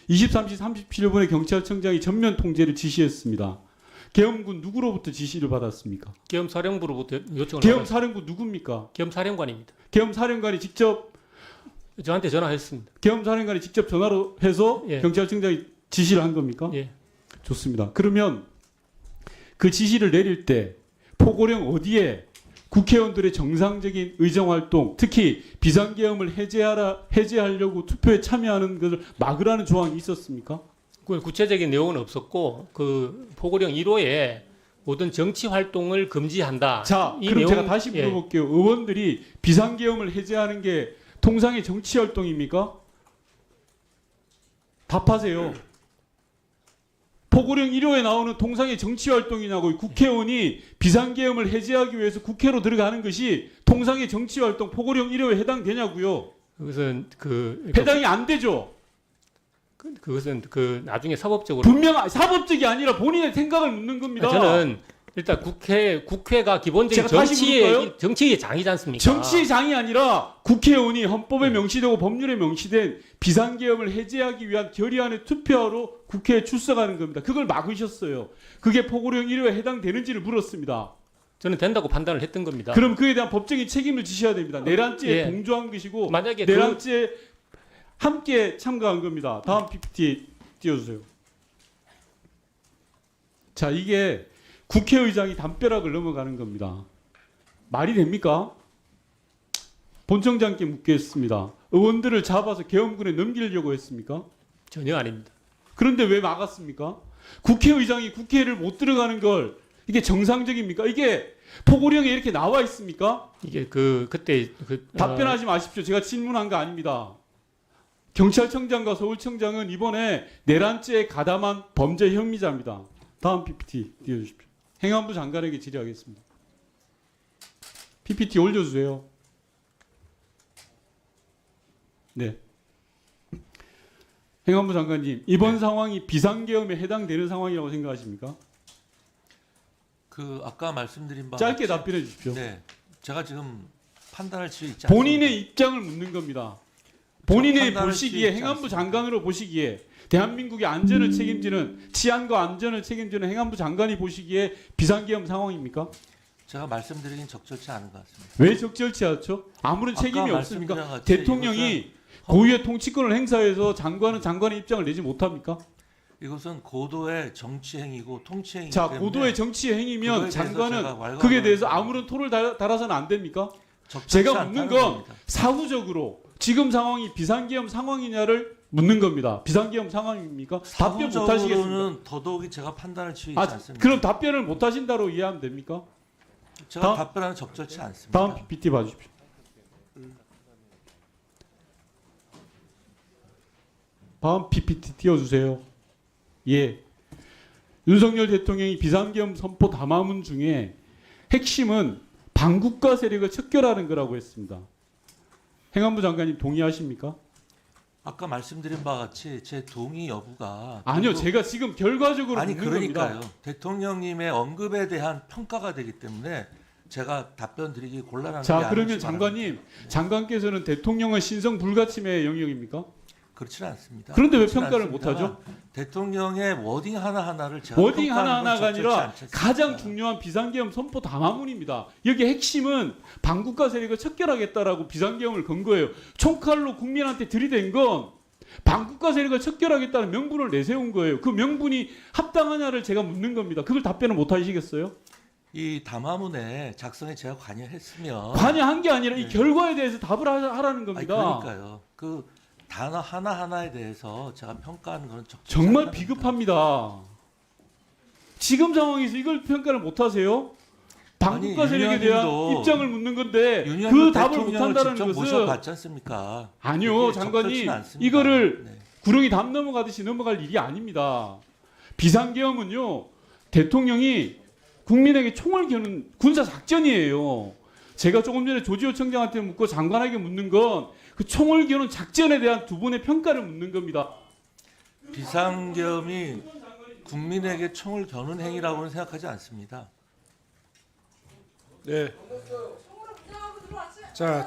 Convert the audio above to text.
23시 37분에 경찰청장이 전면 통제를 지시했습니다. 계엄군 누구로부터 지시를 받았습니까? 계엄사령부로부터 요청을 계엄사령부 누굽니까? 계엄사령관입니다. 계엄사령관이 직접 저한테 전화했습니다. 계엄사령관이 직접 전화로 해서 예. 경찰청장이 지시를 한 겁니까? 예. 좋습니다. 그러면 그 지시를 내릴 때 포고령 어디에 국회의원들의 정상적인 의정활동, 특히 비상계엄을 해제하려고 투표에 참여하는 것을 막으라는 조항이 있었습니까? 그 구체적인 내용은 없었고 그 포고령 1호에 모든 정치 활동을 금지한다. 자, 이 그럼 내용, 제가 다시 예. 물어볼게요. 의원들이 비상계엄을 해제하는 게 통상의 정치활동입니까? 답하세요. 포고령 1호에 나오는 통상의 정치활동이냐고. 국회의원이 비상계엄을 해제하기 위해서 국회로 들어가는 것이 통상의 정치활동 포고령 1호에 해당되냐고요. 그것은 해당이 안 되죠. 그것은 나중에 사법적으로 분명 사법적이 아니라 본인의 생각을 묻는 겁니다. 저는 일단 국회가 기본적인 제가 다시 물을까요? 정치의 장이지 않습니까? 정치의 장이 아니라 국회의원이 헌법에 명시되고 법률에 명시된 비상계엄을 해제하기 위한 결의안에 투표하러 국회에 출석하는 겁니다. 그걸 막으셨어요. 그게 포고령 1호에 해당되는지를 물었습니다. 저는 된다고 판단을 했던 겁니다. 그럼 그에 대한 법적인 책임을 지셔야 됩니다. 내란죄에 예. 동조한 것이고 만약에 내란죄에 함께 참가한 겁니다. 다음 PPT 띄워주세요. 자, 이게 국회의장이 담벼락을 넘어가는 겁니다. 말이 됩니까? 본청장께 묻겠습니다. 의원들을 잡아서 계엄군에 넘기려고 했습니까? 전혀 아닙니다. 그런데 왜 막았습니까? 국회의장이 국회를 못 들어가는 걸 이게 정상적입니까? 이게 포고령에 이렇게 나와 있습니까? 이게 그때 답변하지 마십시오. 제가 질문한 거 아닙니다. 경찰청장과 서울청장은 이번에 내란죄에 가담한 범죄 혐의자입니다. 다음 PPT 띄워주십시오. 행안부 장관에게 질의하겠습니다. PPT 올려주세요. 네. 행안부 장관님, 이번 상황이 비상계엄에 해당되는 상황이라고 생각하십니까? 아까 말씀드린 바 짧게 같이- 답변해 주십시오. 네, 제가 지금 판단할 수 있지 않습니다. 본인의 입장을 묻는 겁니다. 본인의 판단할 보시기에 수 있지 행안부 않습니다. 장관으로 보시기에 대한민국의 안전을 책임지는 치안과 안전을 책임지는 행안부 장관이 보시기에 비상계엄 상황입니까? 제가 말씀드리긴 적절치 않은 것 같습니다. 왜 적절치 않죠? 아무런 아까 책임이 말씀드린 없습니까? 같이 대통령이 고유의 통치권을 행사해서 장관은 장관의 입장을 내지 못합니까? 이것은 고도의 정치 행위고 통치 행위이기 자, 때문에 고도의 정치 행위면 그거에 대해서 제가 장관은 왈가왈부하는 그에 대해서 아무런 토를 달아서는 안 됩니까? 적절치 제가 묻는 않다는 건 겁니다. 사후적으로 지금 상황이 비상계엄 상황이냐를 묻는 겁니다. 비상계엄 상황입니까? 답변 못 하시겠습니까? 사후적으로는 더더욱이 제가 판단을 취하지 않습니다. 그럼 답변을 못 하신다로 이해하면 됩니까? 제가 다음- 답변하는 적절치 않습니다. 다음 PPT 봐주십시오. 다음 PPT 띄워주세요. 예. 윤석열 대통령이 비상계엄 선포 담화문 중에 핵심은 반국가 세력을 척결하는 거라고 했습니다. 행안부 장관님 동의하십니까? 아까 말씀드린 바와 같이 제 동의 여부가 아니요, 결국- 제가 지금 결과적으로 아니 묻는 그러니까요. 겁니다. 대통령님의 언급에 대한 평가가 되기 때문에 제가 답변 드리기 곤란한 게 자, 아닌지 그러면 바랍니다. 장관님, 장관께서는 대통령은 신성 불가침의 영역입니까? 그렇지는 않습니다. 그런데 왜 그렇지는 평가를 않습니다만 못 하죠? 대통령의 워딩 하나하나를 제가 워딩 평가하는 건 하나하나가 적절치 아니라 않겠습니다. 가장 중요한 비상계엄 선포 담화문입니다. 여기 핵심은 반국가 세력을 척결하겠다라고 비상계엄을 건 거예요. 총칼로 국민한테 들이댄 건 반국가 세력을 척결하겠다는 명분을 내세운 거예요. 그 명분이 합당하냐를 제가 묻는 겁니다. 그걸 답변을 못 하시겠어요? 이 담화문의 작성에 제가 관여했으면 관여한 게 아니라 이 네. 결과에 대해서 답을 하라는 아니, 겁니다. 그러니까요. 그 단어 하나하나에 대해서 제가 평가하는 건 적절치 정말 않다는 비겁합니다. 지금 상황에서 이걸 평가를 못 하세요? 반국가 아니, 세력에 대한 윤 입장을 묻는 건데 윤석열 그 답을 못 대통령을 한다는 직접 것은 모셔봤지 않습니까? 아니요, 그게 장관님. 적절치는 않습니다. 이거를 네. 구렁이 담 넘어가듯이 넘어갈 일이 아닙니다. 비상계엄은요, 대통령이 국민에게 총을 겨눈 군사 작전이에요. 제가 조금 전에 조지호 청장한테 묻고 장관에게 묻는 건 그 총을 겨눈 작전에 대한 두 분의 평가를 묻는 겁니다. 비상계엄이 국민에게 총을 겨눈 행위라고는 생각하지 않습니다. 네. 자,